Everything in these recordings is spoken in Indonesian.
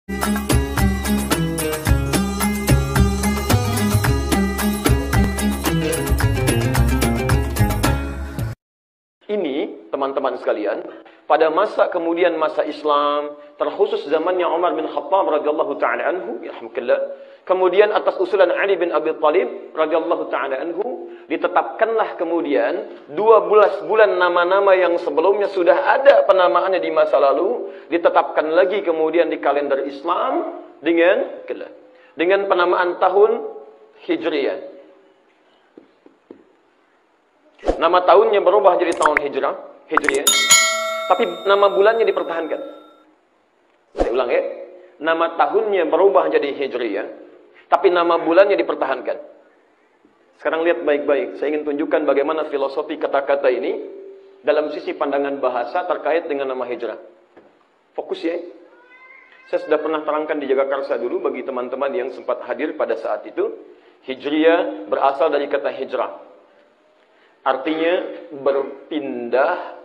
Ini, teman-teman sekalian, pada masa kemudian masa Islam, terkhusus zamannya Umar bin Khattab radhiyallahu taala anhu, alhamdulillah, kemudian atas usulan Ali bin Abi Thalib radhiyallahu taala anhu, ditetapkanlah kemudian 12 bulan nama-nama yang sebelumnya sudah ada penamaannya di masa lalu, ditetapkan lagi kemudian di kalender Islam dengan penamaan tahun Hijriyah. Nama tahunnya berubah jadi tahun Hijriyah, tapi nama bulannya dipertahankan. Saya ulang ya, nama tahunnya berubah jadi Hijriyah, tapi nama bulannya dipertahankan. Sekarang lihat baik-baik, saya ingin tunjukkan bagaimana filosofi kata-kata ini dalam sisi pandangan bahasa terkait dengan nama hijrah. Fokus ya. Saya sudah pernah terangkan di Jagakarsa dulu bagi teman-teman yang sempat hadir pada saat itu. Hijriyah berasal dari kata hijrah. Artinya berpindah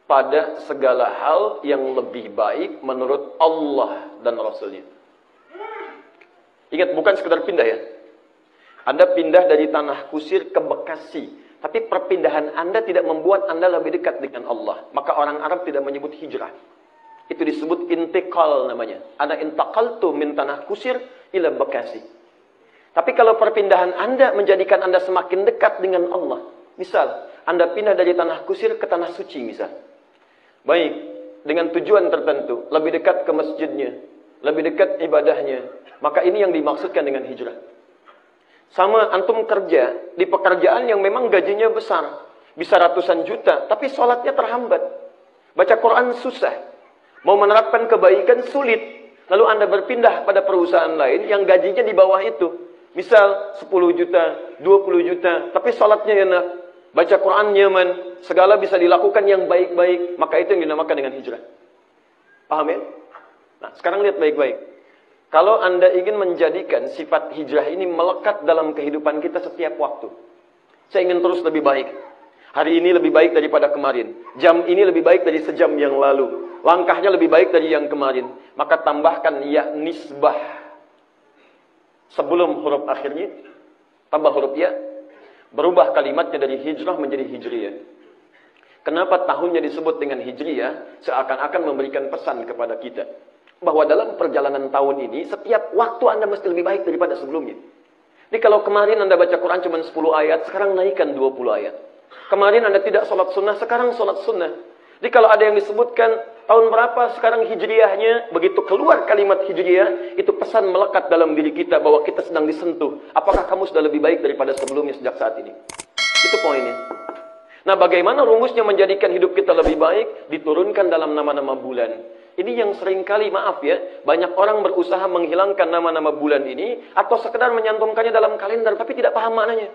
pada segala hal yang lebih baik menurut Allah dan Rasulnya. Ingat, bukan sekedar pindah ya. Anda pindah dari Tanah Kusir ke Bekasi, tapi perpindahan Anda tidak membuat Anda lebih dekat dengan Allah. Maka orang Arab tidak menyebut hijrah. Itu disebut intiqal namanya. Ana intaqaltu min Tanah Kusir ila Bekasi. Tapi kalau perpindahan Anda menjadikan Anda semakin dekat dengan Allah. Misal, Anda pindah dari Tanah Kusir ke Tanah Suci misal. Baik, dengan tujuan tertentu. Lebih dekat ke masjidnya. Lebih dekat ibadahnya. Maka ini yang dimaksudkan dengan hijrah. Sama antum kerja di pekerjaan yang memang gajinya besar. Bisa ratusan juta, tapi sholatnya terhambat. Baca Quran susah. Mau menerapkan kebaikan sulit. Lalu Anda berpindah pada perusahaan lain yang gajinya di bawah itu. Misal 10 juta, 20 juta, tapi sholatnya enak, baca Quran nyaman, segala bisa dilakukan yang baik-baik, maka itu yang dinamakan dengan hijrah. Paham ya? Nah, sekarang lihat baik-baik. Kalau Anda ingin menjadikan sifat hijrah ini melekat dalam kehidupan kita setiap waktu. Saya ingin terus lebih baik. Hari ini lebih baik daripada kemarin. Jam ini lebih baik dari sejam yang lalu. Langkahnya lebih baik dari yang kemarin. Maka tambahkan ya nisbah. Sebelum huruf akhirnya, tambah huruf ya, berubah kalimatnya dari hijrah menjadi hijriyah. Kenapa tahunnya disebut dengan hijriyah? Seakan-akan memberikan pesan kepada kita. Bahwa dalam perjalanan tahun ini, setiap waktu Anda mesti lebih baik daripada sebelumnya. Jadi kalau kemarin Anda baca Quran cuma 10 ayat, sekarang naikkan 20 ayat. Kemarin Anda tidak sholat sunnah, sekarang sholat sunnah. Jadi kalau ada yang disebutkan tahun berapa sekarang hijriyahnya, begitu keluar kalimat hijriyah, itu pesan melekat dalam diri kita bahwa kita sedang disentuh. Apakah kamu sudah lebih baik daripada sebelumnya sejak saat ini? Itu poinnya. Nah, bagaimana rumusnya menjadikan hidup kita lebih baik? Diturunkan dalam nama-nama bulan. Ini yang seringkali, maaf ya, banyak orang berusaha menghilangkan nama-nama bulan ini, atau sekedar menyantumkannya dalam kalender, tapi tidak paham maknanya.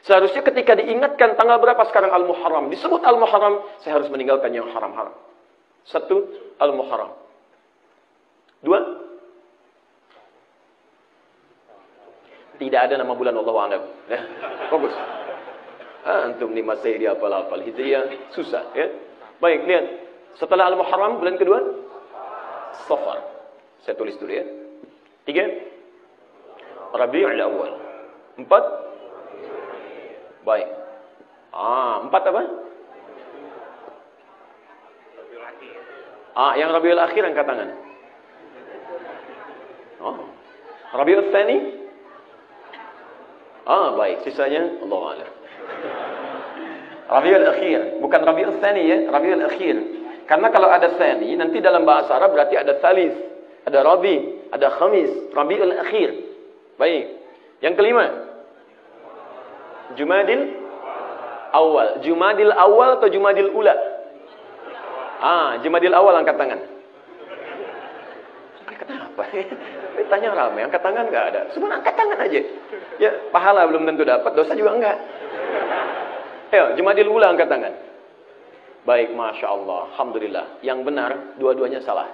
Seharusnya ketika diingatkan tanggal berapa sekarang Al-Muharram, disebut Al-Muharram, saya harus meninggalkan yang haram-haram. 1, Al-Muharram. 2, tidak ada nama bulan Allah a'lam. Ya, fokus. Antum nih masih dia hafal-hafal hijriyah, susah ya. Baik, lihat. Setelah Al-Muharram, bulan kedua Safar. Saya tulis dulu ya. 3, Rabiul Awal. 4, baik. 4 apa? Yang Rabiul Akhir angkat tangan. Rabiul Tsani? Baik, sisanya Allah a'lam. Rabiul Akhir, bukan Rabiul Tsani ya, Rabiul Akhir. Karena kalau ada Tsani, nanti dalam bahasa Arab berarti ada Tsalits, ada Rabi, ada Khamis, Rabiul Akhir. Baik. Yang kelima, Jumadil Awal. Jumadil Awal atau Jumadil Ula? Jumadil Awal angkat tangan. Kenapa? Tanya ramai, angkat tangan nggak ada. Semua angkat tangan aja. Ya, pahala belum tentu dapat, dosa juga enggak. Ayo, Jumadil Ula angkat tangan. Baik, Masya Allah, alhamdulillah. Yang benar, dua-duanya salah.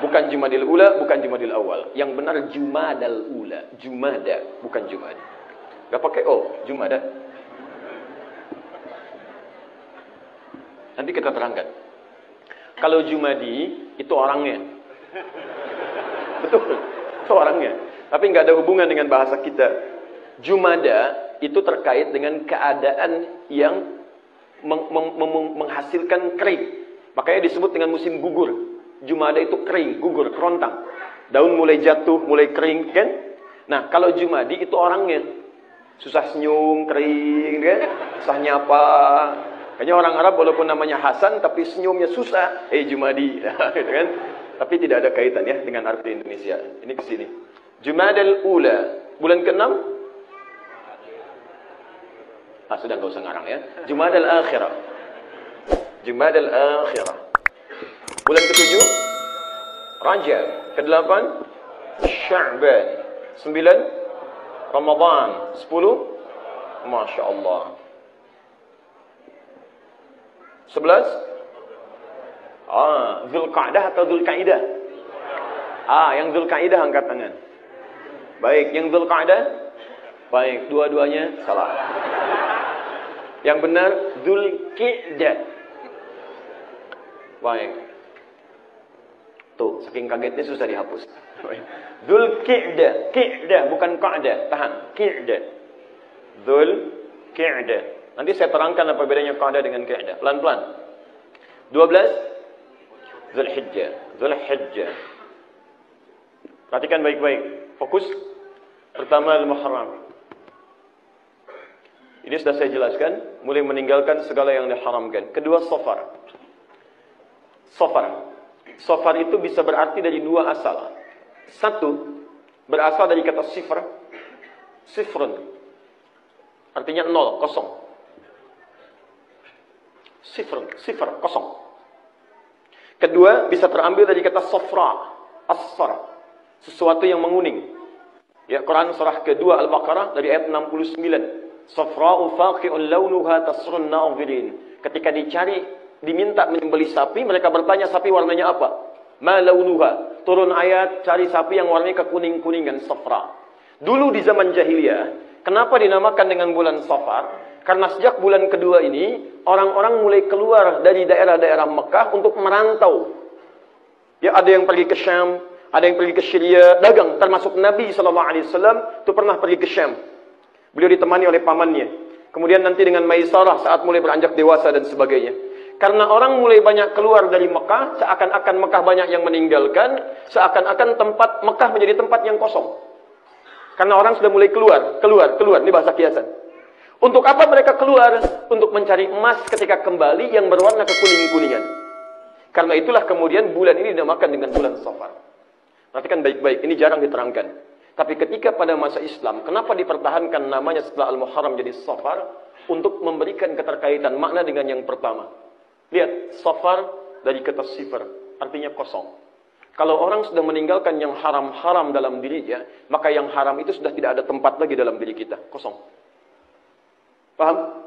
Bukan Jumadil Ula, bukan Jumadil Awal. Yang benar Jumadal Ula. Jumada, bukan Jumada. Gak pakai O, Jumada. Nanti kita terangkan. Kalau Jumadi, itu orangnya. Betul, itu orangnya. Tapi nggak ada hubungan dengan bahasa kita. Jumada itu terkait dengan keadaan yang menghasilkan kering. Makanya disebut dengan musim gugur. Jumada itu kering, gugur, kerontang. Daun mulai jatuh, mulai kering, kan? Nah, kalau Jumadi itu orangnya. Susah senyum, kering, kan? Susah nyapa. Kayaknya orang Arab walaupun namanya Hasan, tapi senyumnya susah. Jumadi, gitu kan? Tapi tidak ada kaitan ya dengan arti Indonesia. Ini ke sini. Jumadal Ula, bulan ke-6. Sudah nggak usah ngarang ya. Jumadal Akhirah. Jumadal Akhirah. Bulan ke-7 Rajab. Ke-8 Sya'ban. 9 Ramadan. 10 Masya Allah. 11 Zulqa'dah atau Zulqa'idah? Yang Zulqa'idah angkat tangan. Baik, yang Zulqa'dah? Baik, dua-duanya salah. Yang benar Zulqi'dah. Baik. Tuh, saking kagetnya susah dihapus. Zulqi'dah, Qi'dah bukan Qa'dah. Tahan, Qi'dah. Zulqi'dah. Nanti saya terangkan apa bedanya Qa'dah dengan Qi'dah. Pelan-pelan. 12 Zulhijjah. Zulhijjah. Perhatikan baik-baik. Fokus. Pertama Al-Muharram. Ini sudah saya jelaskan. Mulai meninggalkan segala yang diharamkan. Kedua Safar. Safar. Safar itu bisa berarti dari dua asal. Satu, berasal dari kata sifr. Sifrun. Artinya 0, kosong. Sifrun, sifr, kosong. Kedua, bisa terambil dari kata safra, asfar, sesuatu yang menguning. Ya, Quran surah kedua Al-Baqarah dari ayat 69. Safra'u faqi'un launuha tasrun na'udhirin. Ketika diminta menyembelih sapi, mereka bertanya sapi warnanya apa? Ma launuha. Turun ayat, cari sapi yang warnanya kekuning-kuningan, safra. Dulu di zaman jahiliyah, kenapa dinamakan dengan bulan Safar? Karena sejak bulan kedua ini, orang-orang mulai keluar dari daerah-daerah Mekah untuk merantau. Ya, ada yang pergi ke Syam, ada yang pergi ke Syria, dagang. Termasuk Nabi SAW itu pernah pergi ke Syam. Beliau ditemani oleh pamannya. Kemudian nanti dengan Maisarah saat mulai beranjak dewasa dan sebagainya. Karena orang mulai banyak keluar dari Mekah, seakan-akan Mekah banyak yang meninggalkan, seakan-akan tempat Mekah menjadi tempat yang kosong. Karena orang sudah mulai keluar. Ini bahasa kiasan. Untuk apa mereka keluar? Untuk mencari emas ketika kembali yang berwarna kekuning-kuningan. Karena itulah kemudian bulan ini dinamakan dengan bulan Safar. Perhatikan baik-baik, ini jarang diterangkan. Tapi ketika pada masa Islam, kenapa dipertahankan namanya setelah Al-Muharram jadi Safar? Untuk memberikan keterkaitan makna dengan yang pertama. Lihat, Safar dari kata sifar, artinya kosong. Kalau orang sudah meninggalkan yang haram-haram dalam dirinya, maka yang haram itu sudah tidak ada tempat lagi dalam diri kita, kosong. Paham?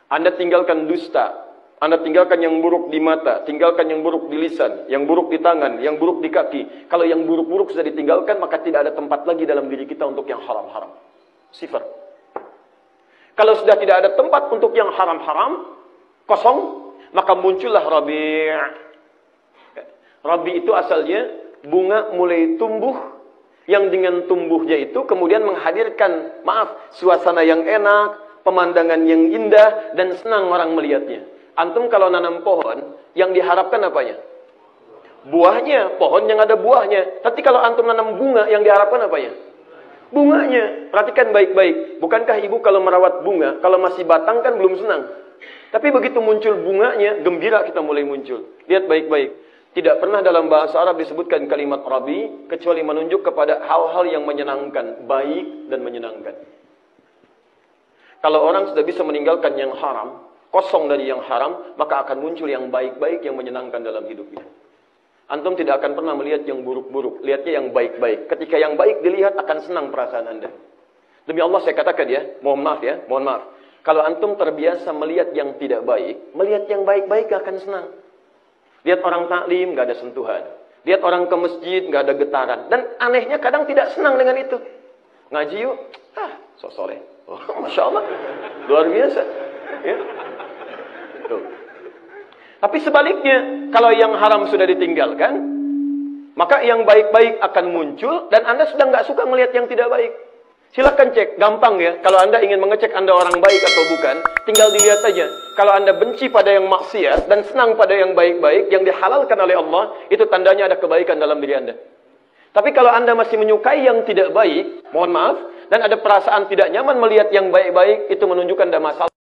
Anda tinggalkan dusta, Anda tinggalkan yang buruk di mata, tinggalkan yang buruk di lisan, yang buruk di tangan, yang buruk di kaki. Kalau yang buruk-buruk sudah ditinggalkan, maka tidak ada tempat lagi dalam diri kita untuk yang haram-haram. Sifar. Kalau sudah tidak ada tempat untuk yang haram-haram, kosong, maka muncullah Rabi'. Rabi' itu asalnya bunga mulai tumbuh, yang dengan tumbuhnya itu kemudian menghadirkan, suasana yang enak, pemandangan yang indah, dan senang orang melihatnya. Antum kalau nanam pohon, yang diharapkan apanya? Buahnya, pohon yang ada buahnya. Tapi kalau antum nanam bunga, yang diharapkan apanya? Bunganya. Perhatikan baik-baik. Bukankah ibu kalau merawat bunga, kalau masih batang kan belum senang? Tapi begitu muncul bunganya, gembira kita mulai muncul. Lihat baik-baik. Tidak pernah dalam bahasa Arab disebutkan kalimat Rabi, kecuali menunjuk kepada hal-hal yang menyenangkan, baik dan menyenangkan. Kalau orang sudah bisa meninggalkan yang haram, kosong dari yang haram, maka akan muncul yang baik-baik yang menyenangkan dalam hidupnya. Antum tidak akan pernah melihat yang buruk-buruk, lihatnya yang baik-baik. Ketika yang baik dilihat, akan senang perasaan Anda. Demi Allah saya katakan ya, mohon maaf. Kalau antum terbiasa melihat yang tidak baik, melihat yang baik-baik akan senang. Lihat orang taklim, nggak ada sentuhan. Lihat orang ke masjid, nggak ada getaran. Dan anehnya kadang tidak senang dengan itu. Ngaji yuk, sok soleh. Oh, Masya Allah, luar biasa. Ya. Tuh. Tapi sebaliknya, kalau yang haram sudah ditinggalkan, maka yang baik-baik akan muncul, dan Anda sudah nggak suka melihat yang tidak baik. Silahkan cek, gampang ya. Kalau Anda ingin mengecek Anda orang baik atau bukan, tinggal dilihat aja. Kalau Anda benci pada yang maksiat dan senang pada yang baik-baik, yang dihalalkan oleh Allah, itu tandanya ada kebaikan dalam diri Anda. Tapi kalau Anda masih menyukai yang tidak baik, mohon maaf, dan ada perasaan tidak nyaman melihat yang baik-baik, itu menunjukkan ada masalah.